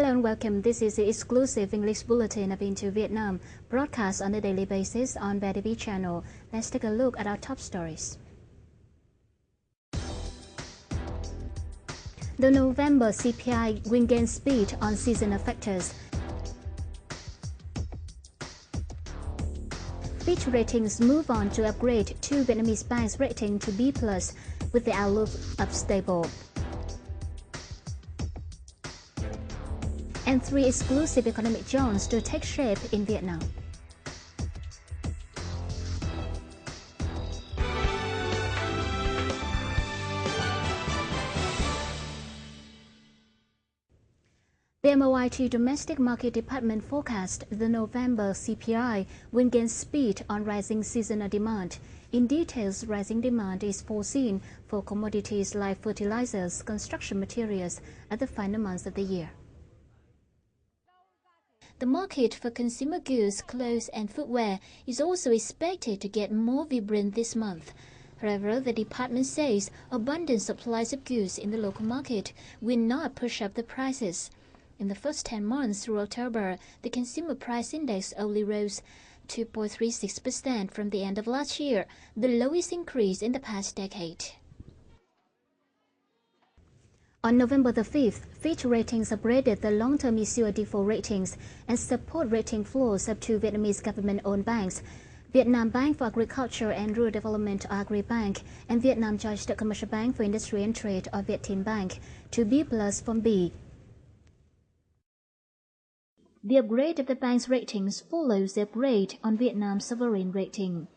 Hello and welcome. This is the exclusive English bulletin of Into Vietnam, broadcast on a daily basis on VITV channel. Let's take a look at our top stories. The November CPI will gain speed on seasonal factors. Fitch Ratings move on to upgrade two Vietnamese banks' rating to B+, with the outlook of stable. And 3 exclusive economic zones to take shape in Vietnam. The MOIT Domestic Market Department forecast the November CPI will gain speed on rising seasonal demand. In details, rising demand is foreseen for commodities like fertilizers, construction materials at the final months of the year. The market for consumer goods, clothes and footwear is also expected to get more vibrant this month. However, the department says abundant supplies of goods in the local market will not push up the prices. In the first 10 months through October, the consumer price index only rose 2.36% from the end of last year, the lowest increase in the past decade. On November the 5th, Fitch Ratings upgraded the long-term issuer default ratings and support rating floors of two Vietnamese government-owned banks, Vietnam Bank for Agriculture and Rural Development (Agribank) and Vietnam Joint Commercial Bank for Industry and Trade or VITV to B+ from B. The upgrade of the bank's ratings follows the upgrade on Vietnam's sovereign rating.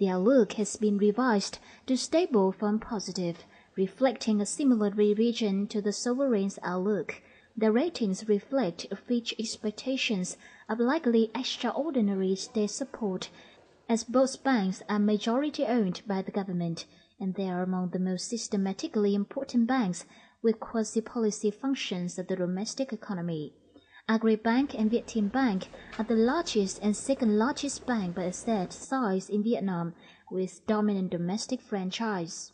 The outlook has been revised to stable from positive, reflecting a similar revision to the sovereign's outlook. The ratings reflect Fitch expectations of likely extraordinary state support, as both banks are majority owned by the government, and they are among the most systematically important banks with quasi-policy functions of the domestic economy. Agribank and VITV are the largest and second largest bank by asset size in Vietnam, with dominant domestic franchise.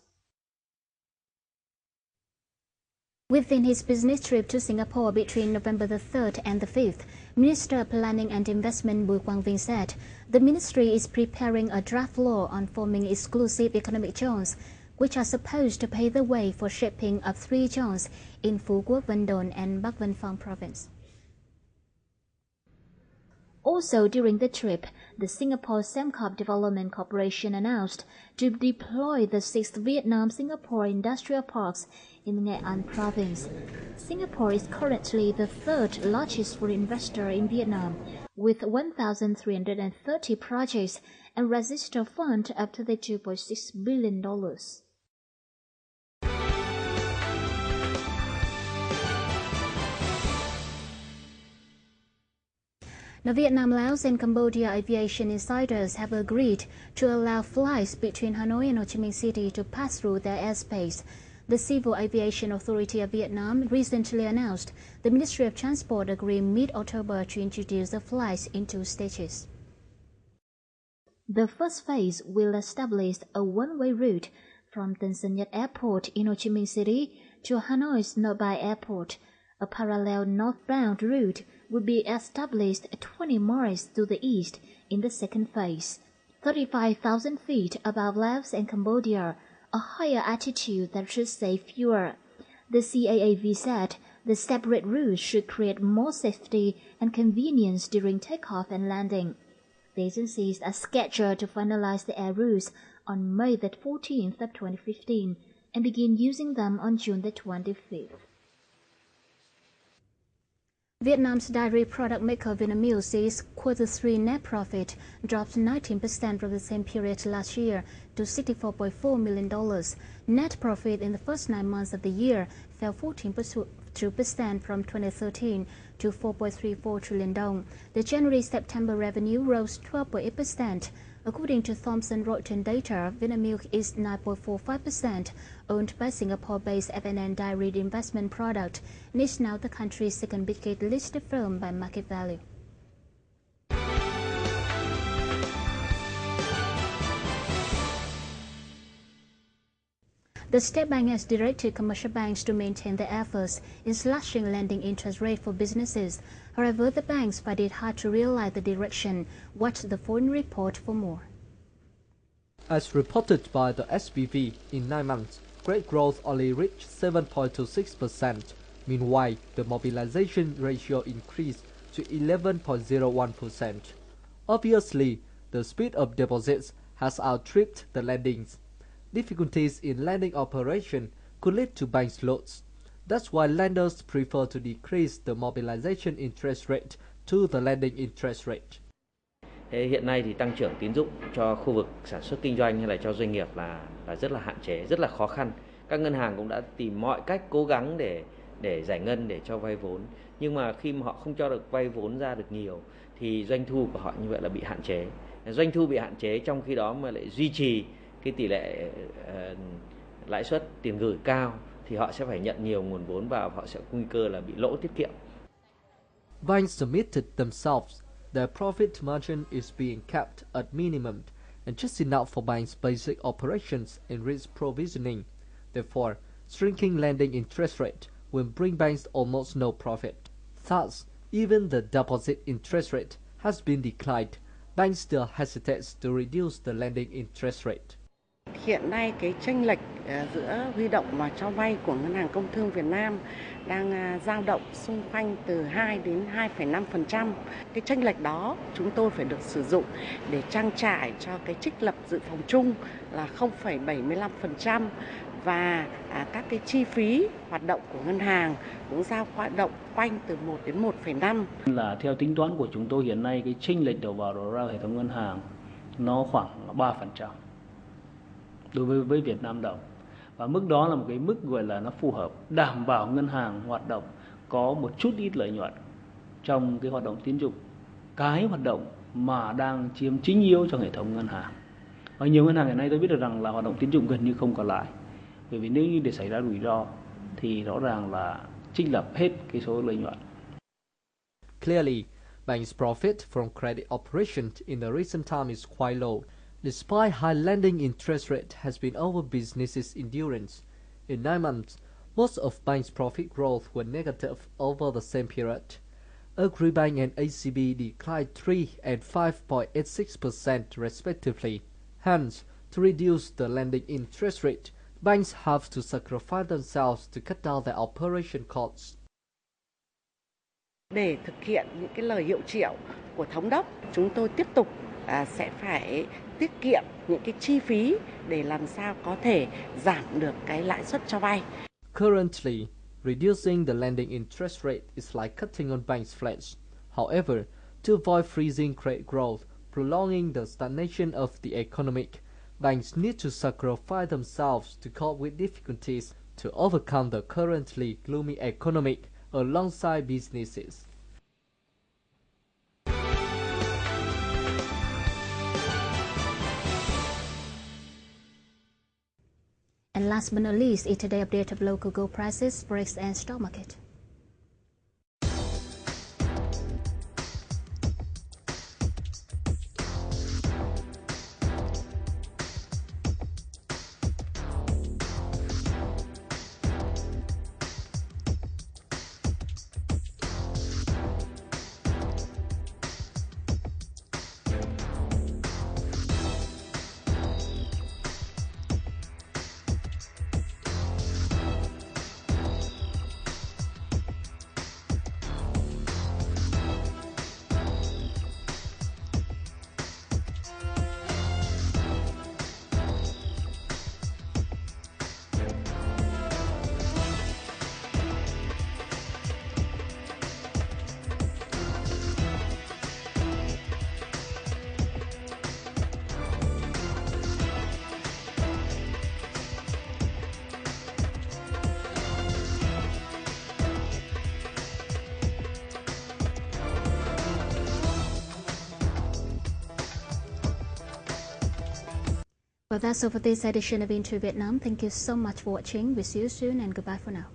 Within his business trip to Singapore between November the 3rd and the 5th, Minister of Planning and Investment Bùi Quang Vinh said the ministry is preparing a draft law on forming exclusive economic zones, which are supposed to pave the way for shaping of 3 zones in Phu Quoc, Vân Đồn and Bắc Vân Phong province. Also during the trip, the Singapore Sembcorp Development Corporation announced to deploy the 6th Vietnam-Singapore Industrial Parks in Nghệ An province. Singapore is currently the 3rd largest foreign investor in Vietnam, with 1,330 projects and registered fund up to the $2.6 billion. Now, Vietnam, Laos and Cambodia aviation insiders have agreed to allow flights between Hanoi and Ho Chi Minh City to pass through their airspace. The Civil Aviation Authority of Vietnam recently announced the Ministry of Transport agreed mid-October to introduce the flights in 2 stages. The first phase will establish a one-way route from Tân Sơn Nhất Airport in Ho Chi Minh City to Hanoi's Nội Bài Airport. A parallel northbound route will be established 20 miles to the east in the second phase, 35,000 feet above Laos and Cambodia, a higher altitude that should save fuel. The CAAV said the separate routes should create more safety and convenience during takeoff and landing. The agencies are scheduled to finalize the air routes on May the 14th of 2015 and begin using them on June the 25th. Vietnam's dairy product maker Vinamilk says Q3 net profit dropped 19% from the same period last year to $64.4 million. Net profit in the first 9 months of the year fell 14% from 2013 to 4.34 trillion dong. The January-September revenue rose 12.8%. According to Thomson Reuters data, Vinamilk is 9.45% owned by Singapore-based F&N Dairy Investment Product and is now the country's second biggest listed firm by market value. The State Bank has directed commercial banks to maintain their efforts in slashing lending interest rate for businesses. However, the banks find it hard to realize the direction. Watch the following report for more. As reported by the SBV, in 9 months, credit growth only reached 7.26%. Meanwhile, the mobilization ratio increased to 11.01%. Obviously, the speed of deposits has outstripped the lendings. Difficulties in lending operation could lead to bank loans. That's why lenders prefer to decrease the mobilization interest rate to the lending interest rate. Hiện nay thì tăng trưởng tín dụng cho khu vực sản xuất kinh doanh hay là cho doanh nghiệp là rất là hạn chế, rất là khó khăn. Các ngân hàng cũng đã tìm mọi cách cố gắng để giải ngân, để cho vay vốn. Nhưng mà khi mà họ không cho được vay vốn ra được nhiều thì doanh thu của họ như vậy là bị hạn chế. Doanh thu bị hạn chế, trong khi đó mà lại duy trì cái tỷ lệ lãi suất tiền gửi cao thì họ sẽ phải nhận nhiều nguồn vốn vào, họ sẽ nguy cơ là bị lỗ tiết kiệm. Banks admitted themselves their profit margin is being kept at minimum and just enough for banks' basic operations and risk provisioning. Therefore, shrinking lending interest rate will bring banks almost no profit. Thus, even the deposit interest rate has been declined. Banks still hesitate to reduce the lending interest rate. Hiện nay cái chênh lệch giữa huy động và cho vay của Ngân hàng Công thương Việt Nam đang dao động xung quanh từ 2 đến 2,5%. Cái chênh lệch đó chúng tôi phải được sử dụng để trang trải cho cái trích lập dự phòng chung là 0,75% và các cái chi phí hoạt động của ngân hàng cũng dao động quanh từ 1 đến 1,5. Là theo tính toán của chúng tôi hiện nay cái chênh lệch đầu vào đầu ra hệ thống ngân hàng nó khoảng 3% đối với Việt Nam đồng, và mức đó là một cái mức gọi là nó phù hợp, đảm bảo ngân hàng hoạt động có một chút ít lợi nhuận trong cái hoạt động tín dụng, cái hoạt động mà đang chiếm chính yếu trong hệ thống ngân hàng. Ở nhiều ngân hàng hiện nay tôi biết được rằng là hoạt động tín dụng gần như không còn lại, bởi vì nếu như để xảy ra rủi ro thì rõ ràng là trích lập hết cái số lợi nhuận. Clearly, banks' profit from credit operations in the recent time is quite low. Despite high lending interest rate has been over businesses' endurance. In 9 months, most of banks' profit growth were negative over the same period. Agribank and ACB declined 3 and 5.86% respectively. Hence, to reduce the lending interest rate, banks have to sacrifice themselves to cut down their operation costs. Để thực hiện những cái lời hiệu triệu của thống đốc, chúng tôi tiếp tục sẽ phải tiết kiệm những cái chi phí để làm sao có thể giảm được cái lãi suất cho vay. Currently, reducing the lending interest rate is like cutting on banks' flesh. However, to avoid freezing credit growth, prolonging the stagnation of the economy, banks need to sacrifice themselves to cope with difficulties to overcome the currently gloomy economy alongside businesses. And last but not least, a today update of local gold prices, forex and stock market. Well, that's all for this edition of Into Vietnam. Thank you so much for watching. We'll see you soon and goodbye for now.